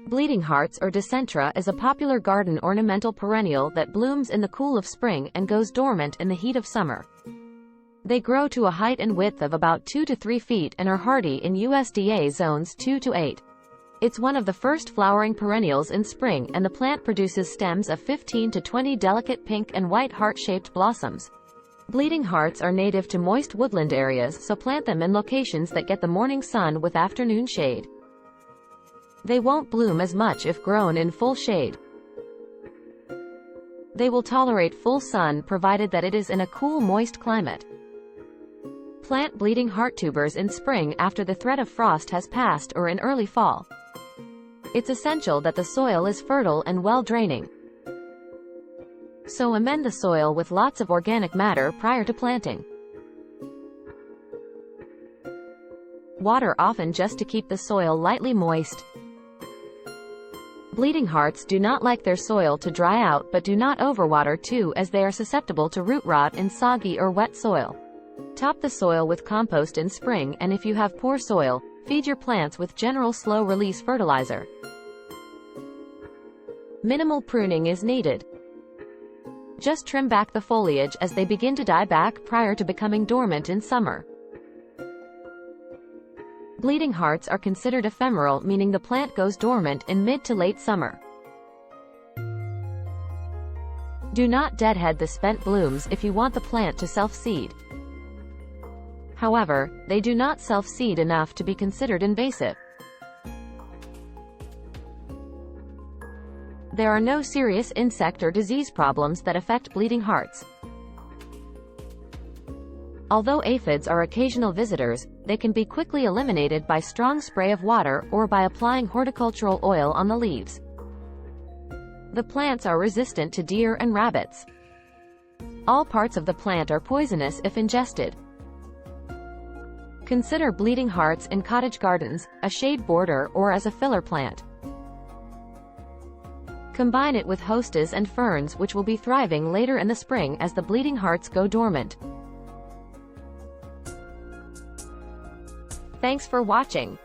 Bleeding hearts or Dicentra is a popular garden ornamental perennial that blooms in the cool of spring and goes dormant in the heat of summer. They grow to a height and width of about 2 to 3 feet and are hardy in USDA zones 2 to 8. It's one of the first flowering perennials in spring, and the plant produces stems of 15 to 20 delicate pink and white heart-shaped blossoms. Bleeding hearts are native to moist woodland areas, so plant them in locations that get the morning sun with afternoon shade. They won't bloom as much if grown in full shade. They will tolerate full sun provided that it is in a cool, moist climate. Plant bleeding heart tubers in spring after the threat of frost has passed or in early fall. It's essential that the soil is fertile and well-draining. So amend the soil with lots of organic matter prior to planting. Water often just to keep the soil lightly moist. Bleeding hearts do not like their soil to dry out, but do not overwater too, as they are susceptible to root rot in soggy or wet soil. Top the soil with compost in spring, and if you have poor soil, feed your plants with general slow-release fertilizer. Minimal pruning is needed. Just trim back the foliage as they begin to die back prior to becoming dormant in summer. Bleeding hearts are considered ephemeral, meaning the plant goes dormant in mid to late summer. Do not deadhead the spent blooms if you want the plant to self-seed. However, they do not self-seed enough to be considered invasive. There are no serious insect or disease problems that affect bleeding hearts. Although aphids are occasional visitors, they can be quickly eliminated by strong spray of water or by applying horticultural oil on the leaves. The plants are resistant to deer and rabbits. All parts of the plant are poisonous if ingested. Consider bleeding hearts in cottage gardens, a shade border, or as a filler plant. Combine it with hostas and ferns, which will be thriving later in the spring as the bleeding hearts go dormant. Thanks for watching.